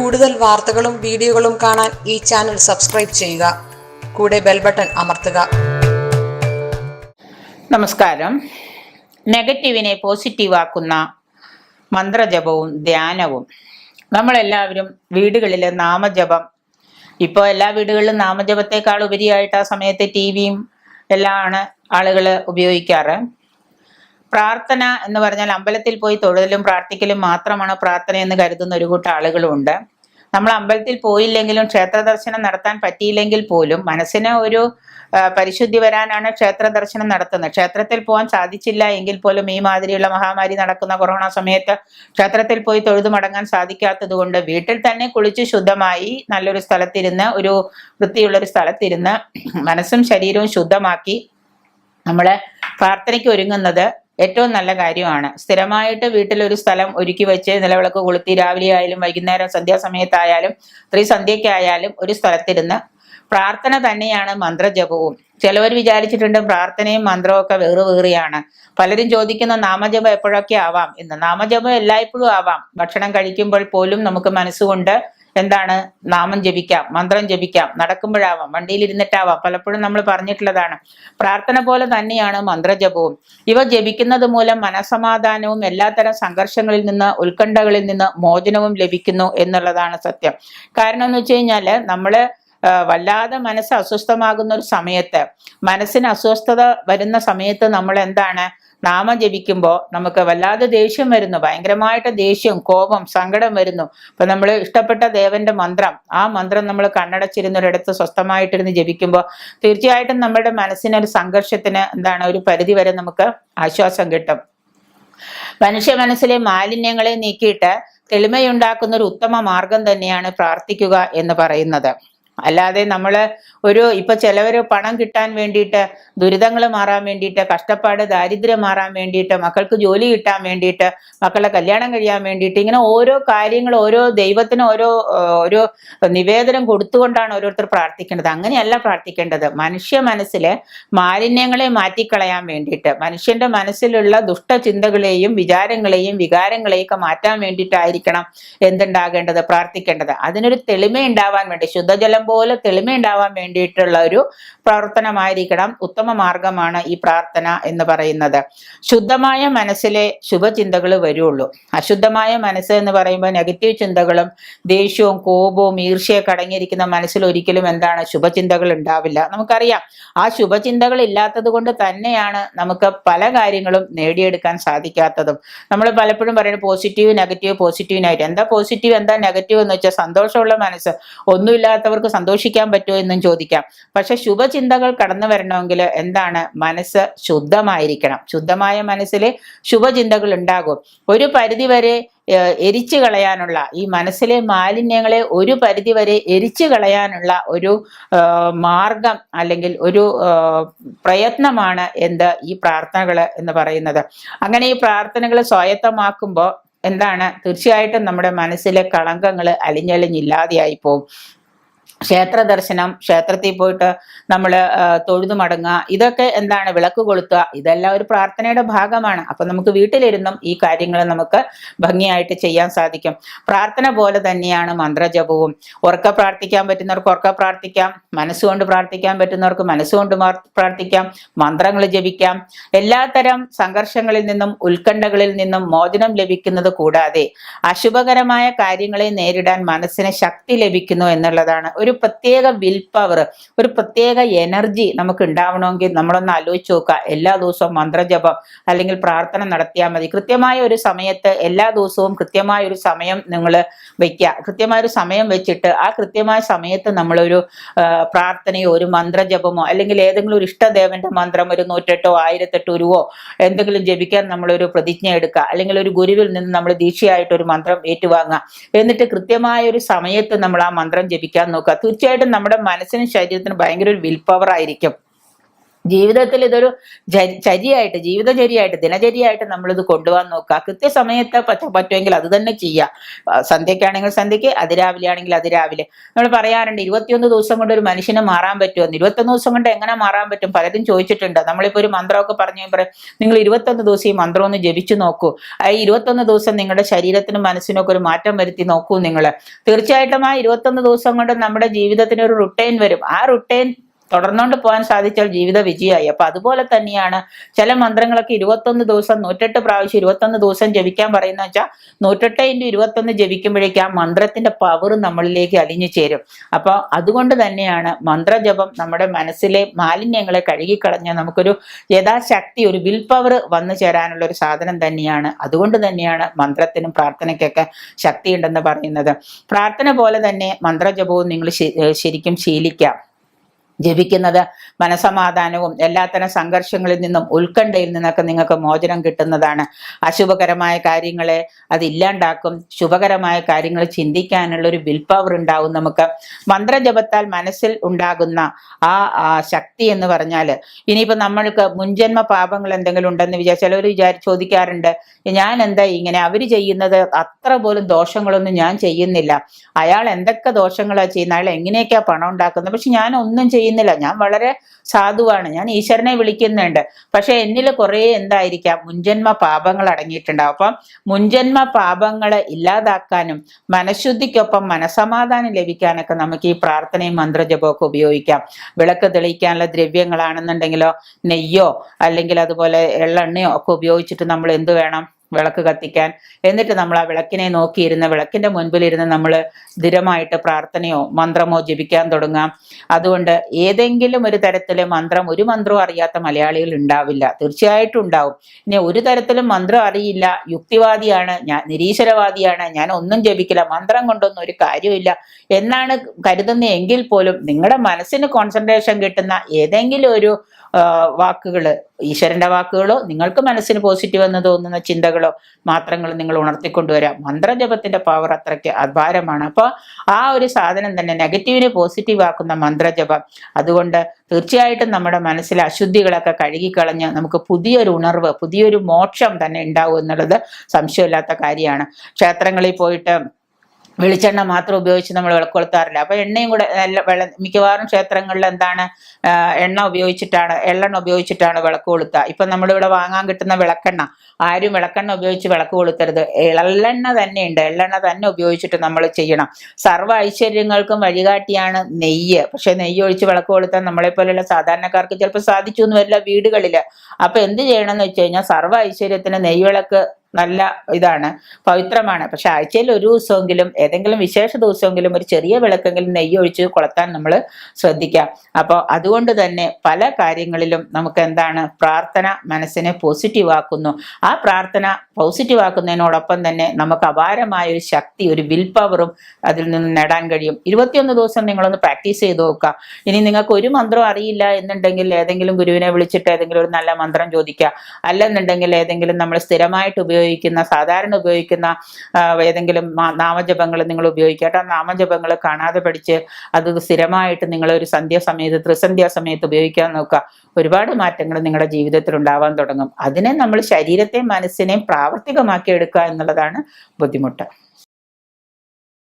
കൂടുതൽ വാർത്തകളും വീഡിയോകളും കാണാൻ ഈ ചാനൽ സബ്സ്ക്രൈബ് ചെയ്യുക. കൂടെ ബെൽ ബട്ടൺ അമർത്തുക. നമസ്കാരം. നെഗറ്റീവിനെ പോസിറ്റീവാക്കുന്ന മന്ത്രജപവും ധ്യാനവും. നമ്മളെല്ലാവരും വീടുകളിൽ നാമജപം, ഇപ്പോൾ എല്ലാ വീടുകളിലും നാമജപത്തെക്കാൾ ഉപരിയായിട്ട് ആ സമയത്ത് ടിവിയും എല്ലാം ആണ് ആളുകൾ ഉപയോഗിക്കാറ്. പ്രാർത്ഥന എന്ന് പറഞ്ഞാൽ അമ്പലത്തിൽ പോയി തൊഴുതലും പ്രാർത്ഥിക്കലും മാത്രമാണ് പ്രാർത്ഥന എന്ന് കരുതുന്ന ഒരു കൂട്ടം ആളുകളുമുണ്ട്. നമ്മൾ അമ്പലത്തിൽ പോയില്ലെങ്കിലും ക്ഷേത്ര ദർശനം നടത്താൻ പറ്റിയില്ലെങ്കിൽ പോലും മനസ്സിന് ഒരു പരിശുദ്ധി വരാനാണ് ക്ഷേത്ര ദർശനം നടത്തുന്നത്. ക്ഷേത്രത്തിൽ പോകാൻ സാധിച്ചില്ല എങ്കിൽ പോലും ഈ മാതിരിയുള്ള മഹാമാരി നടക്കുന്ന കൊറോണ സമയത്ത് ക്ഷേത്രത്തിൽ പോയി തൊഴുതു മടങ്ങാൻ സാധിക്കാത്തത് കൊണ്ട് വീട്ടിൽ തന്നെ കുളിച്ച് ശുദ്ധമായി നല്ലൊരു സ്ഥലത്തിരുന്ന്, ഒരു വൃത്തിയുള്ളൊരു സ്ഥലത്തിരുന്ന് മനസ്സും ശരീരവും ശുദ്ധമാക്കി നമ്മള് പ്രാർത്ഥനയ്ക്ക് ഒരുങ്ങുന്നത് ഏറ്റവും നല്ല കാര്യമാണ്. സ്ഥിരമായിട്ട് വീട്ടിലൊരു സ്ഥലം ഒരുക്കി വെച്ച് നിലവിളക്ക് കൊളുത്തി രാവിലെ ആയാലും വൈകുന്നേരം സന്ധ്യാസമയത്തായാലും സന്ധ്യയ്ക്കായാലും ഒരു സ്ഥലത്തിരുന്ന് പ്രാർത്ഥന തന്നെയാണ് മന്ത്രജപവും. ചിലവർ വിചാരിച്ചിട്ടുണ്ട് പ്രാർത്ഥനയും മന്ത്രവും ഒക്കെ വേറെയാണ്. പലരും ചോദിക്കുന്ന നാമജപം എപ്പോഴൊക്കെ ആവാം എന്ന്. നാമജപം എല്ലായ്പ്പോഴും ആവാം. ഭക്ഷണം കഴിക്കുമ്പോൾ പോലും നമുക്ക് മനസ്സുകൊണ്ട് എന്താണ് നാമം ജപിക്കാം, മന്ത്രം ജപിക്കാം. നടക്കുമ്പോഴാവാം, വണ്ടിയിൽ ഇരുന്നിട്ടാവാം. പലപ്പോഴും നമ്മൾ പറഞ്ഞിട്ടുള്ളതാണ്. പ്രാർത്ഥന പോലെ തന്നെയാണ് മന്ത്രജപവും. ഇവ ജപിക്കുന്നത് മൂലം മനസമാധാനവും എല്ലാത്തരം സംഘർഷങ്ങളിൽ നിന്ന്, ഉത്കണ്ഠകളിൽ നിന്ന് മോചനവും ലഭിക്കുന്നു എന്നുള്ളതാണ് സത്യം. കാരണം എന്ന് വെച്ച് കഴിഞ്ഞാല് നമ്മള് വല്ലാതെ മനസ്സ് അസ്വസ്ഥമാകുന്ന ഒരു സമയത്ത്, മനസ്സിന് അസ്വസ്ഥത വരുന്ന സമയത്ത് നമ്മൾ എന്താണ് നാമം ജപിക്കുമ്പോൾ നമുക്ക് വല്ലാതെ ദേഷ്യം വരുന്നു. ഭയങ്കരമായിട്ട് ദേഷ്യം, കോപം, സങ്കടം വരുന്നു. ഇപ്പൊ നമ്മൾ ഇഷ്ടപ്പെട്ട ദേവന്റെ മന്ത്രം, ആ മന്ത്രം നമ്മൾ കണ്ണടച്ചിരുന്നൊരിടത്ത് സ്വസ്ഥമായിട്ടിരുന്ന് ജപിക്കുമ്പോൾ തീർച്ചയായിട്ടും നമ്മുടെ മനസ്സിനൊരു സംഘർഷത്തിന് എന്താണ് ഒരു പരിധി വരെ നമുക്ക് ആശ്വാസം കിട്ടും. മനുഷ്യ മനസ്സിലെ മാലിന്യങ്ങളെ നീക്കിയിട്ട് തെളിമയുണ്ടാക്കുന്ന ഒരു ഉത്തമ മാർഗം തന്നെയാണ് പ്രാർത്ഥിക്കുക എന്ന് പറയുന്നത്. അല്ലാതെ നമ്മള് ഇപ്പൊ ചിലവര് പണം കിട്ടാൻ വേണ്ടിയിട്ട്, ദുരിതങ്ങൾ മാറാൻ വേണ്ടിയിട്ട്, കഷ്ടപ്പാട് ദാരിദ്ര്യം മാറാൻ വേണ്ടിയിട്ട്, മക്കൾക്ക് ജോലി കിട്ടാൻ വേണ്ടിയിട്ട്, മക്കളുടെ കല്യാണം കഴിയാൻ വേണ്ടിയിട്ട്, ഇങ്ങനെ ഓരോ കാര്യങ്ങൾ ഓരോ ദൈവത്തിന് ഓരോ നിവേദനം കൊടുത്തുകൊണ്ടാണ് ഓരോരുത്തർ പ്രാർത്ഥിക്കേണ്ടത്. അങ്ങനെയല്ല പ്രാർത്ഥിക്കേണ്ടത്. മനുഷ്യ മനസ്സിലെ മാലിന്യങ്ങളെ മാറ്റിക്കളയാൻ വേണ്ടിയിട്ട്, മനുഷ്യന്റെ മനസ്സിലുള്ള ദുഷ്ടചിന്തകളെയും വിചാരങ്ങളെയും വികാരങ്ങളെയും ഒക്കെ മാറ്റാൻ വേണ്ടിയിട്ടായിരിക്കണം എന്തുണ്ടാകേണ്ടത്, പ്രാർത്ഥിക്കേണ്ടത്. അതിനൊരു തെളിമയുണ്ടാവാൻ വേണ്ടി, ശുദ്ധജലം പോലെ തെളിമയുണ്ടാവാൻ വേണ്ടിയിട്ടുള്ള ഒരു പ്രവർത്തനമായിരിക്കണം. ഉത്തമ മാർഗമാണ് ഈ പ്രാർത്ഥന എന്ന് പറയുന്നത്. ശുദ്ധമായ മനസ്സിലെ ശുഭചിന്തകൾ വരുള്ളൂ. അശുദ്ധമായ മനസ്സ് എന്ന് പറയുമ്പോൾ നെഗറ്റീവ് ചിന്തകളും ദേഷ്യവും കോപവും ഈർഷ്യയൊക്കെ അടങ്ങിയിരിക്കുന്ന മനസ്സിൽ ഒരിക്കലും എന്താണ് ശുഭചിന്തകൾ ഉണ്ടാവില്ല. നമുക്കറിയാം, ആ ശുഭചിന്തകൾ ഇല്ലാത്തത് കൊണ്ട് തന്നെയാണ് നമുക്ക് പല കാര്യങ്ങളും നേടിയെടുക്കാൻ സാധിക്കാത്തതും. നമ്മൾ പലപ്പോഴും പറയുന്നത് പോസിറ്റീവ് നെഗറ്റീവ്, പോസിറ്റീവ് നെഗറ്റീവ്. എന്താ പോസിറ്റീവ് എന്താ നെഗറ്റീവ് എന്ന് വെച്ചാൽ സന്തോഷമുള്ള മനസ്സ്, ഒന്നുമില്ലാത്തവർക്ക് സന്തോഷിക്കാൻ പറ്റുമോ എന്നും ചോദിക്കാം. പക്ഷെ ശുഭചിന്തകൾ കടന്നു വരണമെങ്കിൽ എന്താണ് മനസ്സ് ശുദ്ധമായിരിക്കണം. ശുദ്ധമായ മനസ്സിൽ ശുഭചിന്തകൾ ഉണ്ടാകും. ഒരു പരിധിവരെ എരിച്ചു കളയാനുള്ള, ഈ മനസ്സിലെ മാലിന്യങ്ങളെ ഒരു പരിധിവരെ എരിച്ചു കളയാനുള്ള ഒരു മാർഗം അല്ലെങ്കിൽ ഒരു പ്രയത്നമാണ് ഈ പ്രാർത്ഥനകൾ എന്ന് പറയുന്നത്. അങ്ങനെ ഈ പ്രാർത്ഥനകൾ സ്വായത്തമാക്കുമ്പോൾ എന്താണ് തീർച്ചയായിട്ടും നമ്മുടെ മനസ്സിലെ കളങ്കങ്ങൾ അലിഞ്ഞലിഞ്ഞില്ലാതെയായി പോകും. ക്ഷേത്ര ദർശനം, ക്ഷേത്രത്തിൽ പോയിട്ട് നമ്മൾ തൊഴുതു മടങ്ങുക, ഇതൊക്കെ എന്താണ് വിളക്ക് കൊളുത്തുക, ഇതെല്ലാം ഒരു പ്രാർത്ഥനയുടെ ഭാഗമാണ്. അപ്പൊ നമുക്ക് വീട്ടിലിരുന്നും ഈ കാര്യങ്ങൾ നമുക്ക് ഭംഗിയായിട്ട് ചെയ്യാൻ സാധിക്കും. പ്രാർത്ഥന പോലെ തന്നെയാണ് മന്ത്രജപവും. ഉറക്ക പ്രാർത്ഥിക്കാൻ പറ്റുന്നവർക്ക് ഉറക്ക പ്രാർത്ഥിക്കാം, മനസ്സുകൊണ്ട് പ്രാർത്ഥിക്കാൻ പറ്റുന്നവർക്ക് മനസ്സുകൊണ്ട് പ്രാർത്ഥിക്കാം, മന്ത്രങ്ങൾ ജപിക്കാം. എല്ലാത്തരം സംഘർഷങ്ങളിൽ നിന്നും ഉത്കണ്ഠകളിൽ നിന്നും മോചനം ലഭിക്കുന്നത് കൂടാതെ അശുഭകരമായ കാര്യങ്ങളെ നേരിടാൻ മനസ്സിന് ശക്തി ലഭിക്കുന്നു എന്നുള്ളതാണ്. ഒരു പ്രത്യേക വിൽ പവർ, ഒരു പ്രത്യേക എനർജി നമുക്ക് ഉണ്ടാവണമെങ്കിൽ നമ്മളൊന്ന് ആലോചിച്ച് നോക്കുക. എല്ലാ ദിവസവും മന്ത്രജപം അല്ലെങ്കിൽ പ്രാർത്ഥന നടത്തിയാൽ മതി. കൃത്യമായ ഒരു സമയത്ത് എല്ലാ ദിവസവും കൃത്യമായ ഒരു സമയം നിങ്ങൾ വെക്കുക. കൃത്യമായ ഒരു സമയം വെച്ചിട്ട് ആ കൃത്യമായ സമയത്ത് നമ്മളൊരു പ്രാർത്ഥനയോ ഒരു മന്ത്രജപമോ അല്ലെങ്കിൽ ഏതെങ്കിലും ഒരു ഇഷ്ടദേവന്റെ മന്ത്രം, ഒരു 108 1008 ഉരുവോ എന്തെങ്കിലും ജപിക്കാൻ നമ്മളൊരു പ്രതിജ്ഞ എടുക്കുക. അല്ലെങ്കിൽ ഒരു ഗുരുവിൽ നിന്ന് നമ്മൾ ദീക്ഷയായിട്ട് ഒരു മന്ത്രം ഏറ്റുവാങ്ങുക. എന്നിട്ട് കൃത്യമായ ഒരു സമയത്ത് നമ്മൾ ആ മന്ത്രം ജപിക്കാൻ നോക്കുക. തീർച്ചയായിട്ടും നമ്മുടെ മനസ്സിനും ശരീരത്തിനും ഭയങ്കര ഒരു വിൽ പവർ ആയിരിക്കും. ജീവിതത്തിൽ ഇതൊരു ചര്യയായിട്ട്, ജീവിതചര്യയായിട്ട്, ദിനചര്യയായിട്ട് നമ്മളിത് കൊണ്ടുപോകാൻ നോക്കുക. കൃത്യസമയത്ത് പറ്റുമെങ്കിൽ അത് തന്നെ ചെയ്യുക. സന്ധ്യക്കാണെങ്കിൽ സന്ധ്യക്ക്, അതിരാവിലെ ആണെങ്കിൽ അതിരാവിലെ. നമ്മൾ പറയാറുണ്ട് 21 ദിവസം കൊണ്ട് ഒരു മനുഷ്യന് മാറാൻ പറ്റുമെന്ന്. 21 ദിവസം കൊണ്ട് എങ്ങനെ മാറാൻ പറ്റും? പലരും ചോദിച്ചിട്ടുണ്ട്. നമ്മളിപ്പോൾ ഒരു മന്ത്രമൊക്കെ പറഞ്ഞു പറയും, നിങ്ങൾ 21 ദിവസം ഈ മന്ത്രം ഒന്ന് ജപിച്ചു നോക്കൂ. ആ 21 ദിവസം നിങ്ങളുടെ ശരീരത്തിനും മനസ്സിനും ഒക്കെ ഒരു മാറ്റം വരുത്തി നോക്കൂ. നിങ്ങൾ തീർച്ചയായിട്ടും ആ 21 ദിവസം കൊണ്ട് നമ്മുടെ ജീവിതത്തിന് ഒരു റുട്ടൈൻ വരും. ആ റുട്ടൈൻ തുടർന്നുകൊണ്ട് പോകാൻ സാധിച്ചാൽ ജീവിത വിജയമായി. അപ്പൊ അതുപോലെ തന്നെയാണ് ചില മന്ത്രങ്ങളൊക്കെ 21 ദിവസം 108 പ്രാവശ്യം 21 ദിവസം ജപിക്കാൻ പറയുന്ന വെച്ചാൽ 108x21 ജപിക്കുമ്പോഴേക്കും ആ മന്ത്രത്തിന്റെ പവർ നമ്മളിലേക്ക് അലിഞ്ഞു ചേരും. അപ്പൊ അതുകൊണ്ട് തന്നെയാണ് മന്ത്രജപം നമ്മുടെ മനസ്സിലെ മാലിന്യങ്ങളെ കഴുകിക്കളഞ്ഞ് നമുക്കൊരു യഥാശക്തി, ഒരു വിൽ പവർ വന്നു ചേരാനുള്ള ഒരു സാധനം തന്നെയാണ്. അതുകൊണ്ട് തന്നെയാണ് മന്ത്രത്തിനും പ്രാർത്ഥനയ്ക്കൊക്കെ ശക്തിയുണ്ടെന്ന് പറയുന്നത്. പ്രാർത്ഥന പോലെ തന്നെ മന്ത്രജപവും നിങ്ങൾ ശരിക്കും ശീലിക്കാം. ജപിക്കുന്നത് മനസമാധാനവും എല്ലാത്തരം സംഘർഷങ്ങളിൽ നിന്നും ഉത്കണ്ഠയിൽ നിന്നൊക്കെ നിങ്ങൾക്ക് മോചനം കിട്ടുന്നതാണ്. അശുഭകരമായ കാര്യങ്ങളെ അത് ഇല്ലാണ്ടാക്കും. ശുഭകരമായ കാര്യങ്ങൾ ചിന്തിക്കാനുള്ള ഒരു വിൽ പവർ ഉണ്ടാവും നമുക്ക്. മന്ത്രജപത്താൽ മനസ്സിൽ ഉണ്ടാകുന്ന ആ ശക്തി എന്ന് പറഞ്ഞാൽ, ഇനിയിപ്പോ നമ്മൾക്ക് മുൻജന്മ പാപങ്ങൾ എന്തെങ്കിലും ഉണ്ടെന്ന് ചിലർ ചോദിക്കാറുണ്ട്, ഞാൻ എന്താ ഇങ്ങനെ, അവര് ചെയ്യുന്നത് അത്ര പോലും ദോഷങ്ങളൊന്നും ഞാൻ ചെയ്യുന്നില്ല, അയാൾ എന്തൊക്കെ ദോഷങ്ങളാണ് ചെയ്യുന്നത്, അയാൾ എങ്ങനെയൊക്കെയാ പണം ഉണ്ടാക്കുന്നത്, പക്ഷെ ഞാൻ ഒന്നും ചെയ്യുന്നില്ല, ഞാൻ വളരെ സാധുവാണ്, ഞാൻ ഈശ്വരനെ വിളിക്കുന്നുണ്ട്, പക്ഷെ എന്നിൽ കുറെ എന്തായിരിക്കാം മുൻജന്മ പാപങ്ങൾ അടങ്ങിയിട്ടുണ്ടാവും. അപ്പം മുൻജന്മ പാപങ്ങളെ ഇല്ലാതാക്കാനും മനഃശുദ്ധിക്കൊപ്പം മനസമാധാനം ലഭിക്കാനൊക്കെ നമുക്ക് ഈ പ്രാർത്ഥനയും മന്ത്രജപവും ഒക്കെ ഉപയോഗിക്കാം. വിളക്ക് തെളിയിക്കാനുള്ള ദ്രവ്യങ്ങളാണെന്നുണ്ടെങ്കിലോ നെയ്യോ അല്ലെങ്കിൽ അതുപോലെ എള്ളെണ്ണയോ ഒക്കെ ഉപയോഗിച്ചിട്ട് നമ്മൾ എന്ത് വേണം, വിളക്ക് കത്തിക്കാൻ. എന്നിട്ട് നമ്മൾ ആ വിളക്കിനെ നോക്കിയിരുന്ന് വിളക്കിന്റെ മുൻപിലിരുന്ന് നമ്മൾ സ്ഥിരമായിട്ട് പ്രാർത്ഥനയോ മന്ത്രമോ ജപിക്കാൻ തുടങ്ങാം. അതുകൊണ്ട് ഏതെങ്കിലും ഒരു തരത്തില് ഒരു മന്ത്രവും അറിയാത്ത മലയാളികൾ ഉണ്ടാവില്ല, തീർച്ചയായിട്ടും ഉണ്ടാവും. ഇനി ഒരു തരത്തിലും മന്ത്രം അറിയില്ല, യുക്തിവാദിയാണ് ഞാൻ, നിരീശ്വരവാദിയാണ്, ഞാൻ ഒന്നും ജപിക്കില്ല, മന്ത്രം കൊണ്ടൊന്നും ഒരു കാര്യമില്ല എന്നാണ് കരുതുന്നതെങ്കിൽ പോലും നിങ്ങളുടെ മനസ്സിന് കോൺസെൻട്രേഷൻ കിട്ടുന്ന ഏതെങ്കിലും ഒരു വാക്കുകള്, ഈശ്വരന്റെ വാക്കുകളോ നിങ്ങൾക്ക് മനസ്സിന് പോസിറ്റീവ് എന്ന് തോന്നുന്ന ചിന്തകളോ മാത്രങ്ങൾ നിങ്ങൾ ഉണർത്തിക്കൊണ്ടുവരാം. മന്ത്രജപത്തിന്റെ പവർ അത്രയ്ക്ക് അപാരമാണ്. അപ്പോൾ ആ ഒരു സാധനം തന്നെ നെഗറ്റീവിനെ പോസിറ്റീവ് ആക്കുന്ന മന്ത്രജപം. അതുകൊണ്ട് തീർച്ചയായിട്ടും നമ്മുടെ മനസ്സിലെ അശുദ്ധികളൊക്കെ കഴുകിക്കളഞ്ഞ് നമുക്ക് പുതിയൊരു ഉണർവ്, പുതിയൊരു മോക്ഷം തന്നെ ഉണ്ടാവും എന്നുള്ളത് സംശയമില്ലാത്ത കാര്യമാണ്. ക്ഷേത്രങ്ങളിൽ പോയിട്ട് വെളിച്ചെണ്ണ മാത്രം ഉപയോഗിച്ച് നമ്മൾ വിളക്ക് കൊളുത്താറില്ല. അപ്പൊ എണ്ണയും കൂടെ മിക്കവാറും ക്ഷേത്രങ്ങളിൽ എന്താണ്, എള്ളെണ്ണ ഉപയോഗിച്ചിട്ടാണ് വിളക്ക് കൊളുത്തുക. ഇപ്പൊ നമ്മളിവിടെ വാങ്ങാൻ കിട്ടുന്ന വിളക്കെണ്ണ, ആരും വിളക്കെണ്ണ ഉപയോഗിച്ച് വിളക്ക് കൊളുത്തരുത്. എള്ളെണ്ണ തന്നെയുണ്ട്, എള്ളെണ്ണ തന്നെ ഉപയോഗിച്ചിട്ട് നമ്മൾ ചെയ്യണം. സർവ്വ ഐശ്വര്യങ്ങൾക്കും വഴികാട്ടിയാണ് നെയ്യ്. പക്ഷെ നെയ്യ് ഒഴിച്ച് വിളക്ക് കൊളുത്താൻ നമ്മളെ പോലെയുള്ള സാധാരണക്കാർക്ക് ചിലപ്പോൾ സാധിച്ചു എന്ന് വരില്ല വീടുകളില്. അപ്പൊ എന്ത് ചെയ്യണം എന്ന് വെച്ച് കഴിഞ്ഞാൽ സർവ്വ ഐശ്വര്യത്തിന് നെയ്യ് നല്ല ഇതാണ്, പവിത്രമാണ്. പക്ഷെ ആഴ്ചയിൽ ഒരു ദിവസമെങ്കിലും, ഏതെങ്കിലും വിശേഷ ദിവസമെങ്കിലും ഒരു ചെറിയ വിളക്കെങ്കിലും നെയ്യ് ഒഴിച്ച് കൊളുത്താൻ നമ്മൾ ശ്രദ്ധിക്കാം. അപ്പോൾ അതുകൊണ്ട് തന്നെ പല കാര്യങ്ങളിലും നമുക്ക് എന്താണ്, പ്രാർത്ഥന മനസ്സിനെ പോസിറ്റീവ് ആക്കുന്നു. ആ പ്രാർത്ഥന പോസിറ്റീവ് ആക്കുന്നതിനോടൊപ്പം തന്നെ നമുക്ക് അപാരമായ ഒരു ശക്തി, ഒരു വിൽ പവറും അതിൽ നിന്ന് നേടാൻ കഴിയും. 21 ദിവസം നിങ്ങളൊന്ന് പ്രാക്ടീസ് ചെയ്ത് നോക്കുക. ഇനി നിങ്ങൾക്ക് ഒരു മന്ത്രം അറിയില്ല എന്നുണ്ടെങ്കിൽ ഏതെങ്കിലും ഗുരുവിനെ വിളിച്ചിട്ട് ഏതെങ്കിലും ഒരു നല്ല മന്ത്രം ചോദിക്കുക. അല്ലെന്നുണ്ടെങ്കിൽ ഏതെങ്കിലും നമ്മൾ സ്ഥിരമായിട്ട് സാധാരണ ഉപയോഗിക്കുന്ന ഏതെങ്കിലും നാമജപങ്ങൾ നിങ്ങൾ ഉപയോഗിക്കുക. ആ നാമജപങ്ങൾ കാണാതെ പഠിച്ച് അത് സ്ഥിരമായിട്ട് നിങ്ങൾ ഒരു ത്രിസന്ധ്യാ സമയത്ത് ഉപയോഗിക്കാൻ നോക്കുക. ഒരുപാട് മാറ്റങ്ങൾ നിങ്ങളുടെ ജീവിതത്തിൽ ഉണ്ടാവാൻ തുടങ്ങും. അതിനെ നമ്മൾ ശരീരത്തെയും മനസ്സിനെയും പ്രാവർത്തികമാക്കി എടുക്കുക എന്നുള്ളതാണ് ബുദ്ധിമുട്ട്.